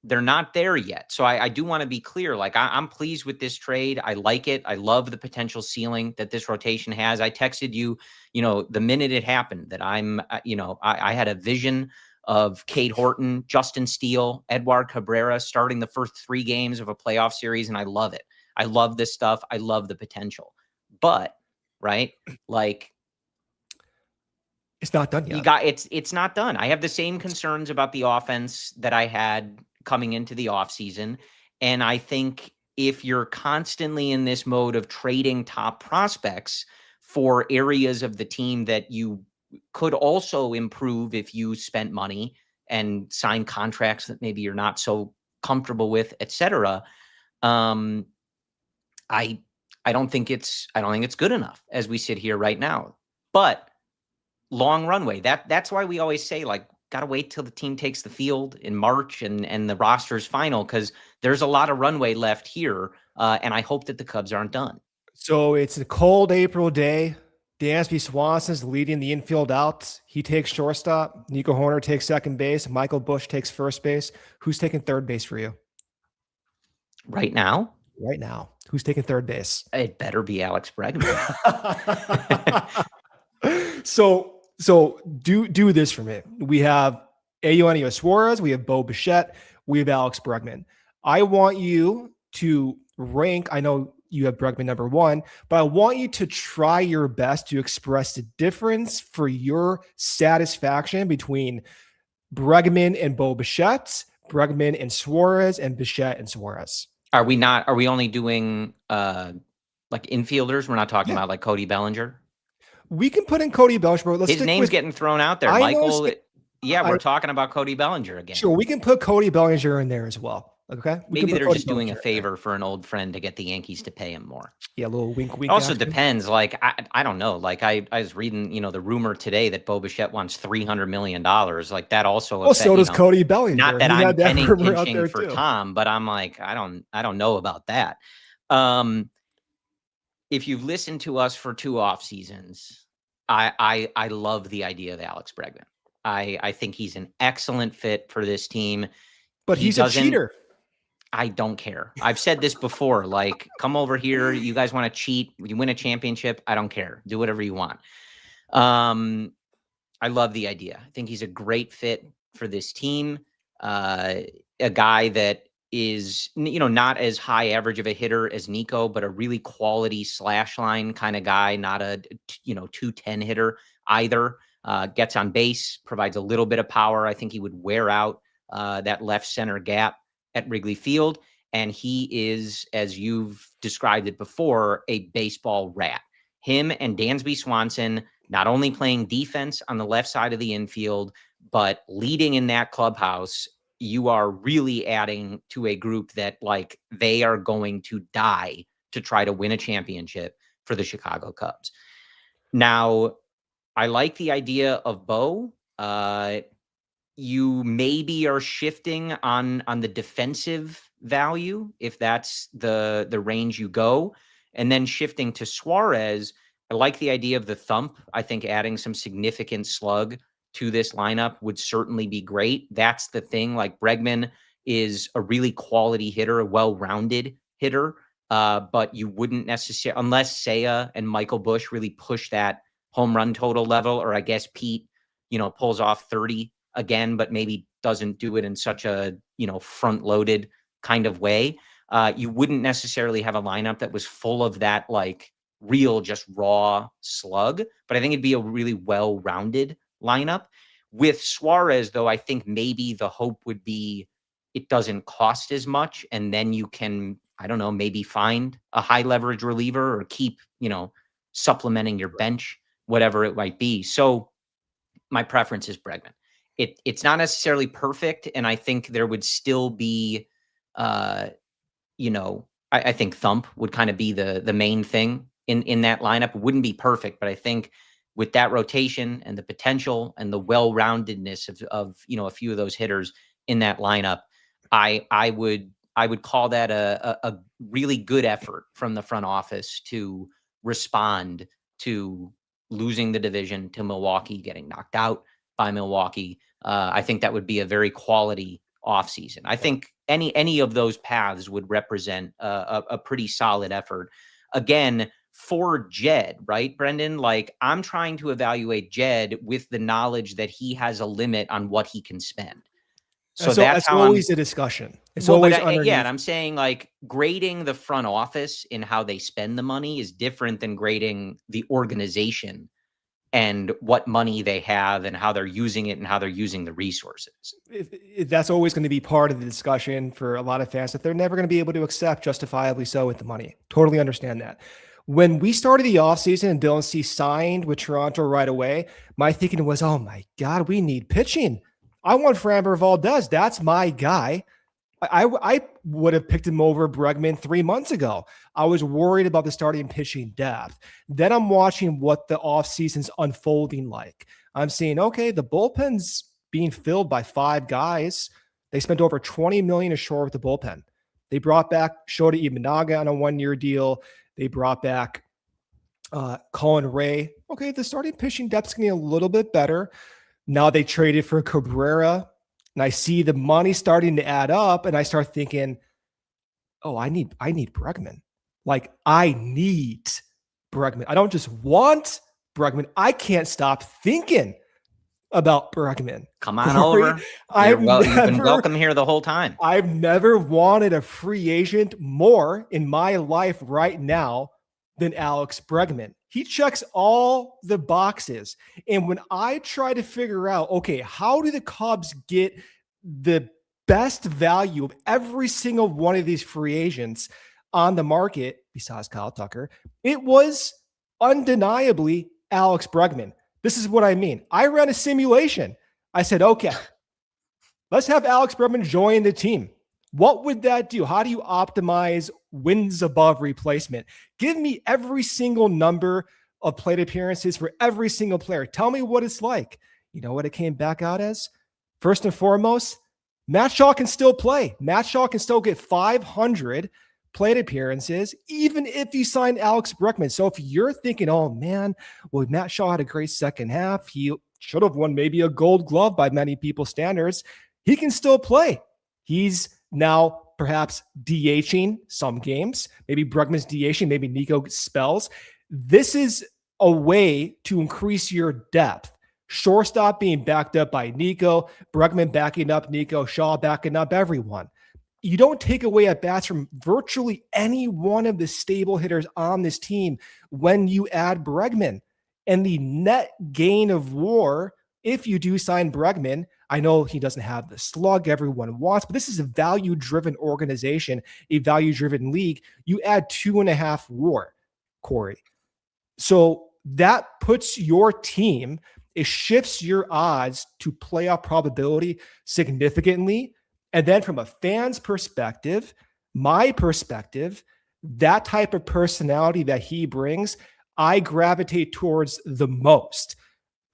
they're not there yet. So I do want to be clear. Like I'm pleased with this trade. I like it. I love the potential ceiling that this rotation has. I texted you, the minute it happened that I had a vision of Cade Horton, Justin Steele, Edward Cabrera starting the first 3 games of a playoff series. And I love it. I love this stuff. I love the potential, but right. Like, it's not done yet. It's not done. I have the same concerns about the offense that I had coming into the offseason. And I think if you're constantly in this mode of trading top prospects for areas of the team that you could also improve if you spent money and signed contracts that maybe you're not so comfortable with, et cetera, I don't think it's good enough as we sit here right now. But long runway. That's why we always say, like, got to wait till the team takes the field in March and the roster's final, because there's a lot of runway left here. And I hope that the Cubs aren't done. So it's a cold April day. Dansby Swanson's leading the infield out. He takes shortstop. Nico Horner takes second base. Michael Busch takes first base. Who's taking third base for you? Right now? Right now. Who's taking third base? It better be Alex Bregman. So do this for me. We have Eugenio Suárez. We have Bo Bichette. We have Alex Bregman. I want you to rank. I know you have Bregman number 1, but I want you to try your best to express the difference for your satisfaction between Bregman and Bo Bichette, Bregman and Suárez, and Bichette and Suárez. Are we only doing like infielders? We're not talking about like Cody Bellinger? We can put in Cody Bellinger. His name's getting thrown out there, Michael. We're talking about Cody Bellinger again. Sure, we can put Cody Bellinger in there as well. Okay. Maybe they're just doing a favor for an old friend to get the Yankees to pay him more. Yeah, a little wink, wink. Also depends. Like, I don't know. Like, I was reading, the rumor today that Bo Bichette wants $300 million. Like, that also. Well, so does Cody Bellinger. Not that I'm pinching for Tom, but I'm like, I don't know about that. If you've listened to us for 2 off seasons, I love the idea of Alex Bregman. I think he's an excellent fit for this team. But he's a cheater. I don't care. I've said this before. Like, come over here. You guys want to cheat? You win a championship? I don't care. Do whatever you want. I love the idea. I think he's a great fit for this team. A guy that is, not as high average of a hitter as Nico, but a really quality slash line kind of guy, not a, 210 hitter either. Gets on base, provides a little bit of power. I think he would wear out that left center gap at Wrigley Field. And he is, as you've described it before, a baseball rat. Him and Dansby Swanson not only playing defense on the left side of the infield, but leading in that clubhouse. You are really adding to a group that, like, they are going to die to try to win a championship for the Chicago Cubs. Now, I like the idea of Bo. You maybe are shifting on the defensive value, if that's the range you go, and then shifting to Suárez. I like the idea of the thump. I think adding some significant slug to this lineup would certainly be great. That's the thing. Like, Bregman is a really quality hitter, a well-rounded hitter, but you wouldn't necessarily, unless Seiya and Michael Busch really push that home run total level, or I guess Pete, pulls off 30 again, but maybe doesn't do it in such a, front-loaded kind of way. You wouldn't necessarily have a lineup that was full of that, like, real, just raw slug, but I think it'd be a really well-rounded lineup. With Suárez, though, I think maybe the hope would be it doesn't cost as much, and then you can, I don't know, maybe find a high leverage reliever or keep, supplementing your bench, whatever it might be. So my preference is Bregman. It's not necessarily perfect, and I think there would still be, I think Thump would kind of be the main thing in that lineup. It wouldn't be perfect, but I think with that rotation and the potential and the well-roundedness of a few of those hitters in that lineup, I would call that a really good effort from the front office to respond to losing the division to Milwaukee, getting knocked out by Milwaukee. I think that would be a very quality offseason. I think any of those paths would represent a pretty solid effort. Again, for Jed, right, Brendan? Like, I'm trying to evaluate Jed with the knowledge that he has a limit on what he can spend. So that's how always a discussion. It's well, always but underneath. yeah, and I'm saying, like, grading the front office in how they spend the money is different than grading the organization and what money they have and how they're using it and how they're using the resources. That's always going to be part of the discussion for a lot of fans that they're never going to be able to accept, justifiably so, with the money. Totally understand that. When we started the offseason and Dylan C signed with Toronto right away, my thinking was, oh my God, we need pitching. I want Framber Valdez. That's my guy. I would have picked him over Bregman 3 months ago. I was worried about the starting pitching depth. Then I'm watching what the offseason's unfolding like. I'm seeing, okay, the bullpen's being filled by 5 guys. They spent over $20 million ashore with the bullpen. They brought back Shota Imanaga on a 1-year deal. They brought back Colin Ray. Okay, the starting pitching depth's going to be a little bit better. Now they traded for Cabrera, and I see the money starting to add up, and I start thinking, oh, I need Bregman. Like, I need Bregman. I don't just want Bregman. I can't stop thinking about Bregman. Come on over. You've been welcome here the whole time. I've never wanted a free agent more in my life right now than Alex Bregman. He checks all the boxes. And when I try to figure out, okay, how do the Cubs get the best value of every single one of these free agents on the market, besides Kyle Tucker, it was undeniably Alex Bregman. This is what I mean. I ran a simulation. I said, okay, let's have Alex Bregman join the team. What would that do? How do you optimize wins above replacement? Give me every single number of plate appearances for every single player. Tell me what it's like. You know what it came back out as? First and foremost, Matt Shaw can still play. Matt Shaw can still get 500 plate appearances, even if you sign Alex Bregman. So if you're thinking, oh man, well, Matt Shaw had a great second half. He should have won maybe a Gold Glove by many people's standards. He can still play. He's now perhaps DHing some games. Maybe Bregman's DHing, maybe Nico spells. This is a way to increase your depth. Shortstop being backed up by Nico, Bregman backing up Nico, Shaw backing up everyone. You don't take away at bats from virtually any one of the stable hitters on this team when you add Bregman. And the net gain of WAR, if you do sign Bregman, I know he doesn't have the slug everyone wants, but this is a value-driven organization, a value-driven league. You add 2.5 WAR, Corey. So that puts your team, it shifts your odds to playoff probability significantly. And then from a fan's perspective, my perspective, that type of personality that he brings, I gravitate towards the most.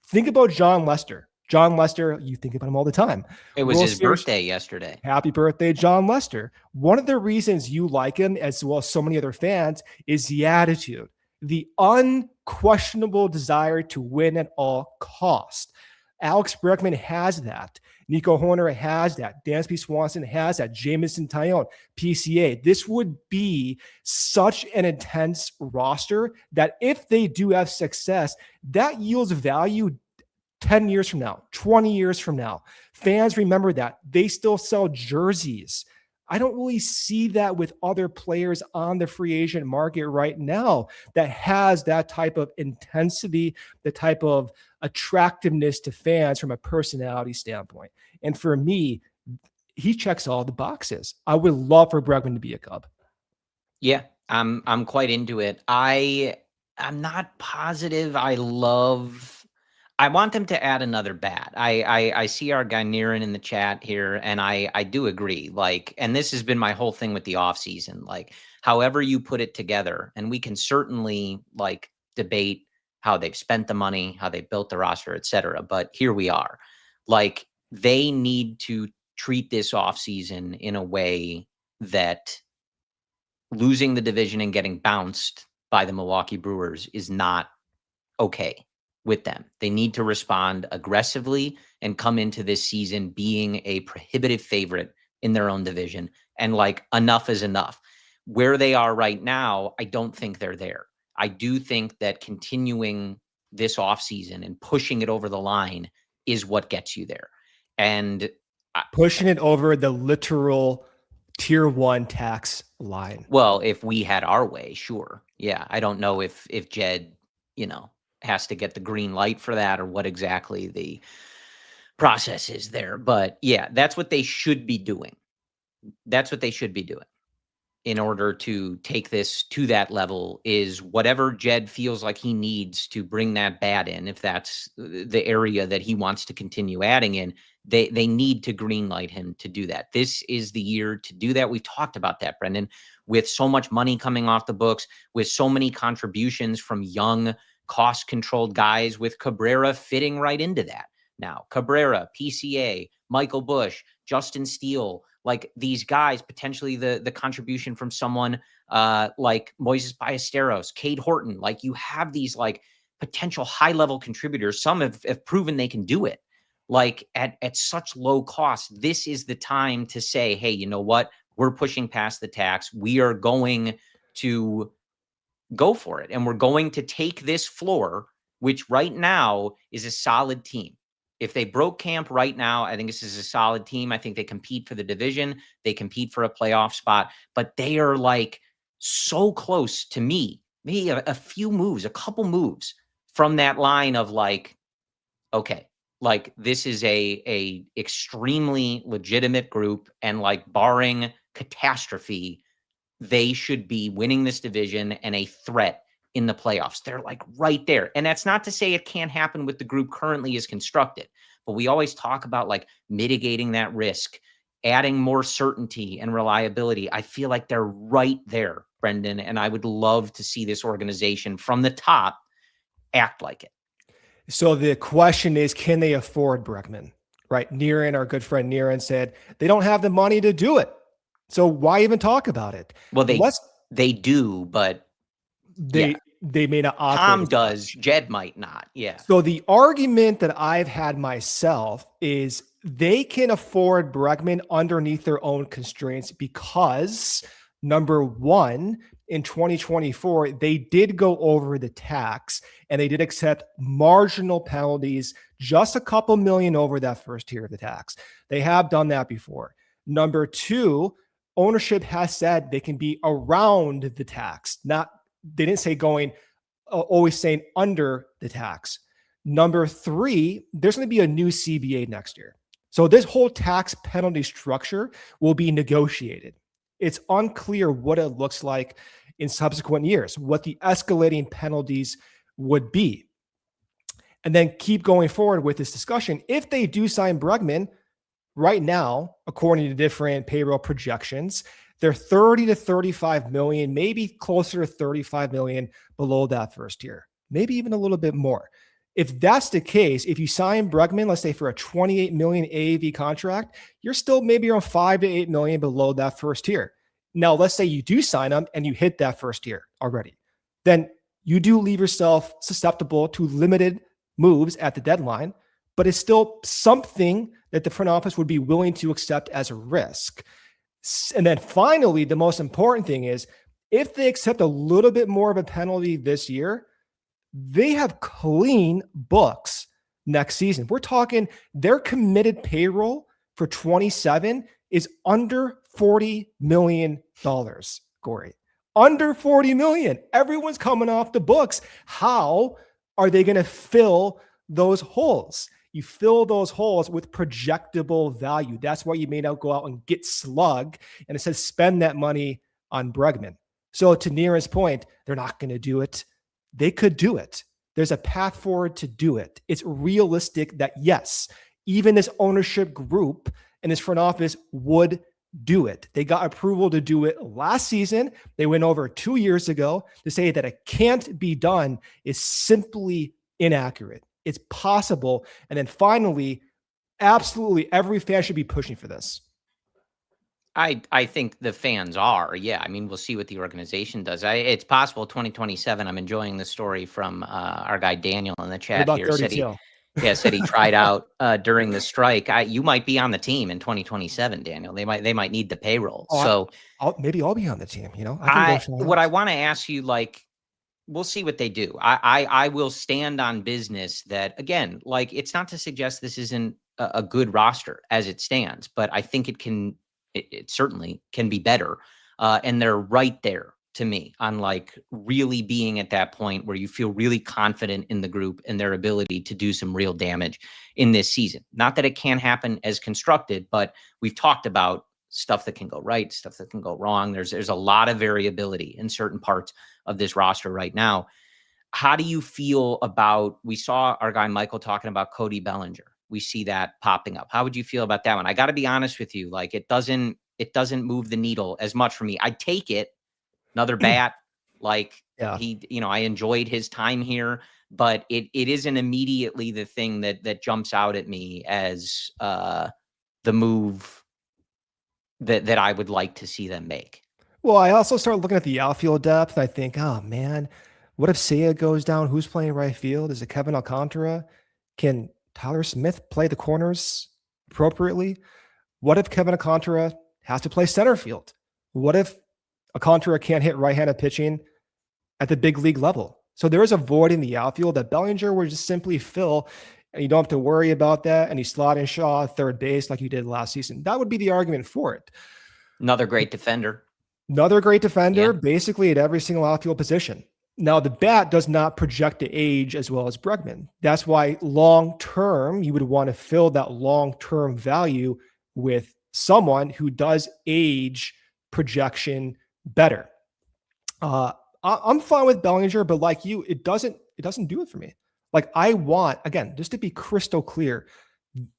Think about John Lester. John Lester, you think about him all the time. It was his birthday yesterday. Happy birthday, John Lester. One of the reasons you like him, as well as so many other fans, is the attitude, the unquestionable desire to win at all costs. Alex Bregman has that. Nico Horner has that. Dansby Swanson has that. Jamison Tyone, PCA. This would be such an intense roster that if they do have success, that yields value 10 years from now, 20 years from now. Fans remember that. They still sell jerseys I don't really see that with other players on the free agent market right now that has that type of intensity, the type of attractiveness to fans from a personality standpoint. And for me, he checks all the boxes. I would love for Bregman to be a Cub. Yeah, I'm quite into it. I'm not positive. I want them to add another bat. I see our guy Niren in the chat here, and I do agree. Like, and this has been my whole thing with the offseason. Like, however you put it together, and we can certainly like debate how they've spent the money, how they built the roster, etc. But here we are. Like, they need to treat this offseason in a way that losing the division and getting bounced by the Milwaukee Brewers is not okay with them. They need to respond aggressively and come into this season being a prohibitive favorite in their own division. And like, enough is enough. Where they are right now, I don't think they're there. I do think that continuing this offseason and pushing it over the line is what gets you there. And pushing it over the literal tier 1 tax line. Well, if we had our way, sure. Yeah. I don't know if Jed, has to get the green light for that or what exactly the process is there. But yeah, that's what they should be doing. That's what they should be doing in order to take this to that level, is whatever Jed feels like he needs to bring that bat in, if that's the area that he wants to continue adding in, they need to greenlight him to do that. This is the year to do that. We've talked about that, Brendan, with so much money coming off the books, with so many contributions from young, cost-controlled guys, with Cabrera fitting right into that. Now, Cabrera, PCA, Michael Busch, Justin Steele, like these guys, potentially the contribution from someone like Moises Ballesteros, Cade Horton. Like, you have these like potential high-level contributors. Some have proven they can do it. Like at such low cost, this is the time to say, hey, you know what? We're pushing past the tax. We are going to go for it. And we're going to take this floor, which right now is a solid team. If they broke camp right now, I think this is a solid team. I think they compete for the division. They compete for a playoff spot, but they are like so close to me, maybe a few moves, a couple moves from that line of like, okay, like this is a extremely legitimate group, and like barring catastrophe, they should be winning this division and a threat in the playoffs. They're like right there. And that's not to say it can't happen with the group currently is constructed, but we always talk about like mitigating that risk, adding more certainty and reliability. I feel like they're right there, Brendan, and I would love to see this organization from the top act like it. So the question is, can they afford Bregman? Right? Niren, our good friend Niren, said they don't have the money to do it. So why even talk about it? Well, they do, but they may not. Tom does. Jed might not. Yeah. So the argument that I've had myself is they can afford Bregman underneath their own constraints because, number one, in 2024, they did go over the tax and they did accept marginal penalties, just a couple million over that first tier of the tax. They have done that before. Number two, ownership has said they can be around the tax. They didn't say going, always saying under the tax. Number three, there's going to be a new CBA next year. So this whole tax penalty structure will be negotiated. It's unclear what it looks like in subsequent years, what the escalating penalties would be. And then keep going forward with this discussion. If they do sign Bregman, right now, according to different payroll projections, they're 30 to 35 million, maybe closer to 35 million below that first tier, maybe even a little bit more. If that's the case, if you sign Bregman, let's say for a 28 million AAV contract, you're still maybe around 5 to 8 million below that first tier. Now, let's say you do sign him and you hit that first tier already. Then you do leave yourself susceptible to limited moves at the deadline, but it's still something that the front office would be willing to accept as a risk. And then finally, the most important thing is if they accept a little bit more of a penalty this year, they have clean books next season. We're talking their committed payroll for 27 is under $40 million, Corey. Under 40 million. Everyone's coming off the books. How are they going to fill those holes? You fill those holes with projectable value. That's why you may not go out and get Slug, and it says spend that money on Bregman. So to Neera's point, they're not going to do it. They could do it. There's a path forward to do it. It's realistic that yes, even this ownership group and this front office would do it. They got approval to do it last season. They went over 2 years ago. To say that it can't be done is simply inaccurate. It's possible. And then finally, absolutely every fan should be pushing for this. I think the fans are. Yeah. I mean, we'll see what the organization does. It's possible 2027. I'm enjoying the story from our guy Daniel in the chat here. Said he tried out during the strike. You might be on the team in 2027, Daniel. They might need the payroll. So maybe I'll be on the team. You know, what I want to ask you, like, we'll see what they do. I will stand on business that, again, like, it's not to suggest this isn't a good roster as it stands, but I think it certainly can be better. And they're right there to me on like really being at that point where you feel really confident in the group and their ability to do some real damage in this season. Not that it can't happen as constructed, but we've talked about stuff that can go right, stuff that can go wrong. There's a lot of variability in certain parts of this roster right now. How do you feel about, we saw our guy Michael talking about Cody Bellinger. We see that popping up. How would you feel about that one? I got to be honest with you. Like, it doesn't move the needle as much for me. I'd take it. Another bat. Like, he, I enjoyed his time here, but it isn't immediately the thing that jumps out at me as the move that I would like to see them make. Well, I also start looking at the outfield depth. I think, oh man, what if Seiya goes down? Who's playing right field? Is it Kevin Alcantara? Can Tyler Smith play the corners appropriately? What if Kevin Alcantara has to play center field? What if Alcantara can't hit right-handed pitching at the big league level? So there is a void in the outfield that Bellinger would just simply fill, and you don't have to worry about that. And you slot in Shaw at third base like you did last season. That would be the argument for it. Another great defender. Basically at every single outfield position. Now, the bat does not project to age as well as Bregman. That's why long-term, you would want to fill that long-term value with someone who does age projection better. I'm fine with Bellinger, but like you, it doesn't do it for me. Like, I want, again, just to be crystal clear,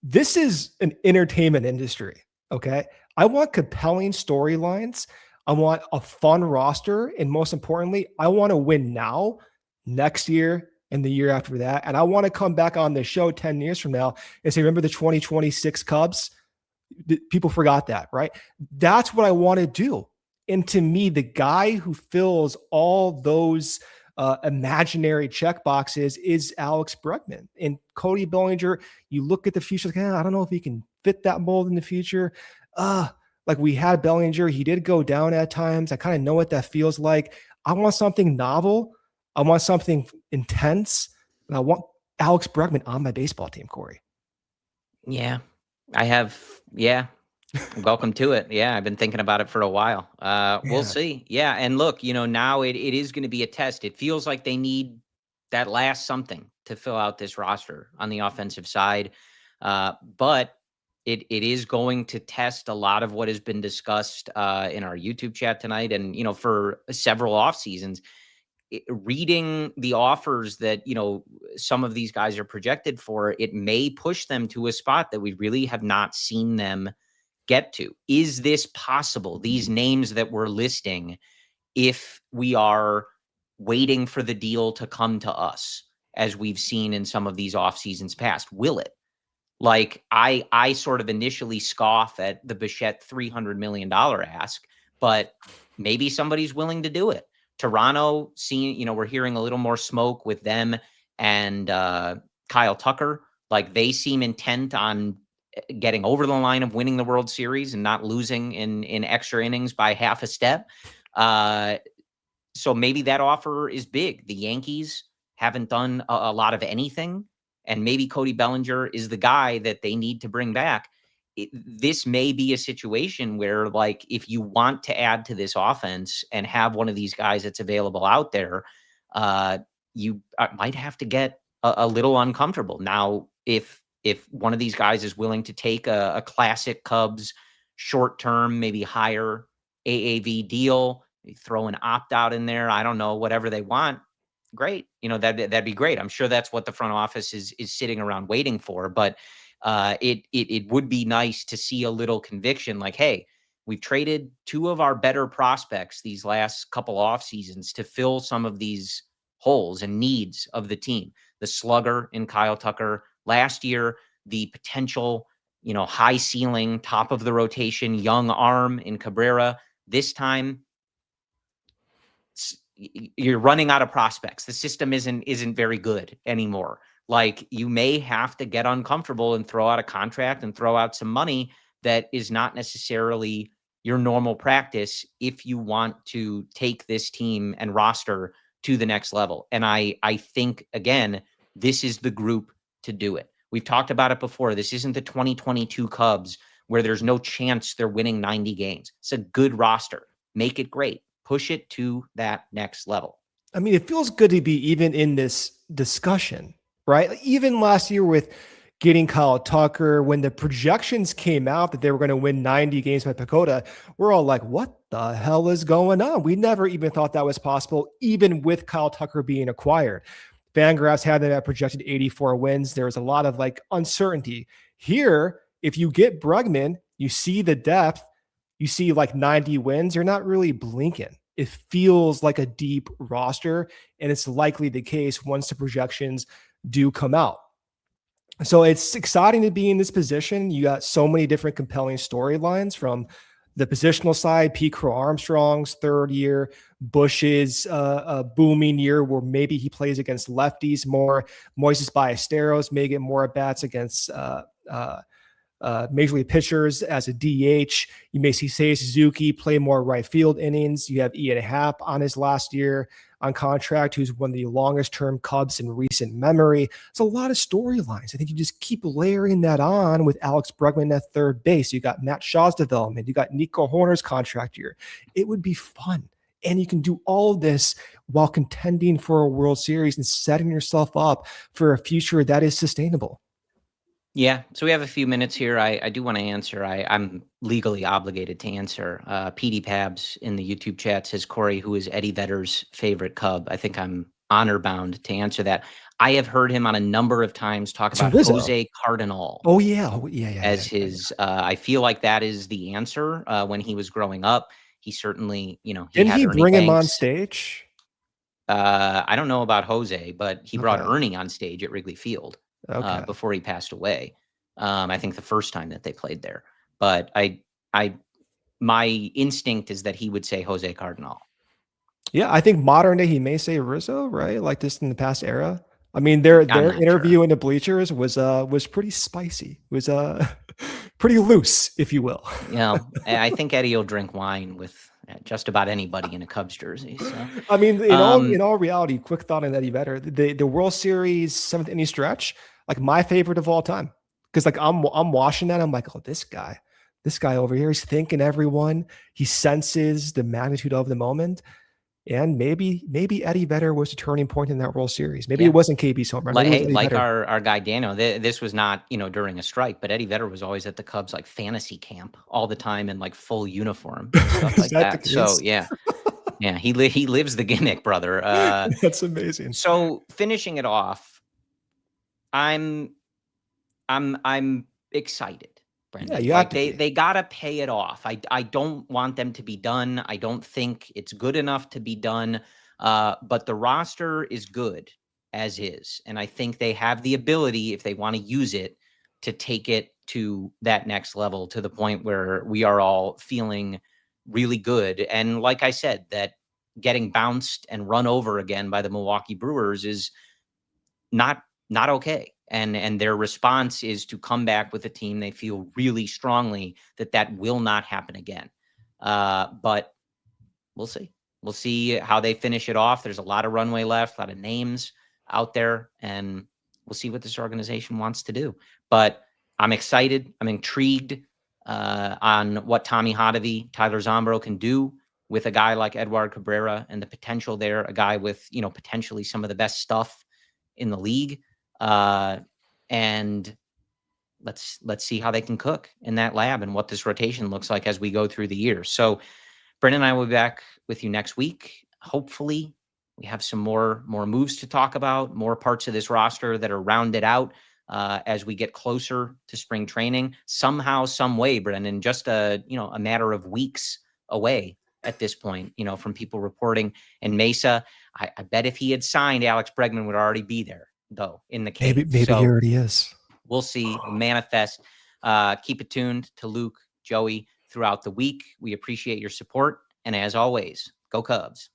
this is an entertainment industry, okay? I want compelling storylines. I want a fun roster. And most importantly, I want to win now, next year, and the year after that. And I want to come back on the show 10 years from now and say, remember the 2026 Cubs? People forgot that, right? That's what I want to do. And to me, the guy who fills all those imaginary check boxes is Alex Bregman. And Cody Bellinger, you look at the future, like, I don't know if he can fit that mold in the future. Like, we had Bellinger. He did go down at times. I kind of know what that feels like. I want something novel. I want something intense. And I want Alex Bregman on my baseball team, Corey. Yeah, I have. Yeah. Welcome to it. Yeah, I've been thinking about it for a while. We'll see. Yeah, and look, now it is going to be a test. It feels like they need that last something to fill out this roster on the offensive side. But it is going to test a lot of what has been discussed in our YouTube chat tonight, and for several off seasons. Reading the offers that some of these guys are projected for, it may push them to a spot that we really have not seen them get to. Is this possible? These names that we're listing, if we are waiting for the deal to come to us, as we've seen in some of these off seasons past, will it? Like, I sort of initially scoff at the Bichette $300 million ask, but maybe somebody's willing to do it. Toronto, we're hearing a little more smoke with them and Kyle Tucker. Like, they seem intent on getting over the line of winning the World Series and not losing in extra innings by half a step. So maybe that offer is big. The Yankees haven't done a lot of anything, and maybe Cody Bellinger is the guy that they need to bring back. this may be a situation where, like, if you want to add to this offense and have one of these guys that's available out there, you might have to get a little uncomfortable. Now, if one of these guys is willing to take a classic Cubs short-term, maybe higher AAV deal, throw an opt-out in there, I don't know, whatever they want, great. That'd be great. I'm sure that's what the front office is sitting around waiting for. But it would be nice to see a little conviction, like, hey, we've traded two of our better prospects these last couple off seasons to fill some of these holes and needs of the team. The slugger in Kyle Tucker last year, the potential, high ceiling, top of the rotation, young arm in Cabrera. This time, you're running out of prospects. The system isn't very good anymore. Like, you may have to get uncomfortable and throw out a contract and throw out some money that is not necessarily your normal practice if you want to take this team and roster to the next level. And I think, again, this is the group to do it. We've talked about it before. This isn't the 2022 Cubs where there's no chance they're winning 90 games. It's a good roster. Make it great. Push it to that next level. I mean, it feels good to be even in this discussion, right? Even last year with getting Kyle Tucker, when the projections came out that they were going to win 90 games by Pagoda, we're all like, what the hell is going on? We never even thought that was possible, even with Kyle Tucker being acquired. Fangraphs had them at projected 84 wins. There was a lot of like uncertainty. Here, if you get Bregman, you see the depth, you see like 90 wins, you're not really blinking. It feels like a deep roster, and it's likely the case once the projections do come out. So it's exciting to be in this position. You got so many different compelling storylines from the positional side. Pete Crow Armstrong's third year, Bush's booming year where maybe he plays against lefties more. Moises Ballesteros may get more at bats against major league pitchers as a DH. You may see Seiya Suzuki play more right field innings. You have Ian Happ on his last year on contract, who's one of the longest term Cubs in recent memory. It's a lot of storylines. I think you just keep layering that on with Alex Bregman at third base. You got Matt Shaw's development. You got Nico Horner's contract year. It would be fun. And you can do all of this while contending for a World Series and setting yourself up for a future that is sustainable. Yeah, so we have a few minutes here. I do want to answer. I'm legally obligated to answer. PD Pabs in the YouTube chat says, Corey, who is Eddie Vedder's favorite Cub? I think I'm honor bound to answer that. I have heard him on a number of times talk about Jose Cardinal. Oh, yeah. As his, I feel like that is the answer. When he was growing up, he certainly, Didn't he bring him on stage? I don't know about Jose, but he brought Ernie on stage at Wrigley Field. Before he passed away. I think the first time that they played there. But my instinct is that he would say Jose Cardinal. Yeah, I think modern day he may say Rizzo, right? Like this in the past era. I mean, their interview in the bleachers was pretty spicy. It was pretty loose, if you will. Yeah, I think Eddie will drink wine with just about anybody in a Cubs jersey. So. I mean, in all reality, quick thought on Eddie Vedder, the World Series seventh inning stretch, like my favorite of all time, because like I'm watching that, I'm like, oh, this guy over here, he's thinking everyone, he senses the magnitude of the moment, and maybe Eddie Vedder was a turning point in that World Series. Maybe it wasn't KB's home run. Like our guy Daniel, this was not during a strike, but Eddie Vedder was always at the Cubs like fantasy camp all the time in like full uniform and stuff like that. So yeah, he lives the gimmick, brother. That's amazing. So finishing it off, I'm excited. Brendan. Yeah, they gotta pay it off. I don't want them to be done. I don't think it's good enough to be done. But the roster is good as is. And I think they have the ability, if they want to use it, to take it to that next level, to the point where we are all feeling really good. And like I said, that getting bounced and run over again by the Milwaukee Brewers is not okay. And their response is to come back with a team they feel really strongly that will not happen again. But we'll see. We'll see how they finish it off. There's a lot of runway left, a lot of names out there, and we'll see what this organization wants to do. But I'm excited. I'm intrigued on what Tommy Hotovy, Tyler Zombro can do with a guy like Edward Cabrera and the potential there, a guy with, potentially some of the best stuff in the league. And let's see how they can cook in that lab and what this rotation looks like as we go through the year. So Brendan and I will be back with you next week. Hopefully we have some more moves to talk about, more parts of this roster that are rounded out as we get closer to spring training. Somehow, some way, Brendan, just a matter of weeks away at this point, from people reporting. And Mesa, I bet if he had signed, Alex Bregman would already be there, though, in the case. Maybe so he already is. We'll see. We'll manifest. Keep it tuned to Luke, Joey throughout the week. We appreciate your support. And as always, go Cubs.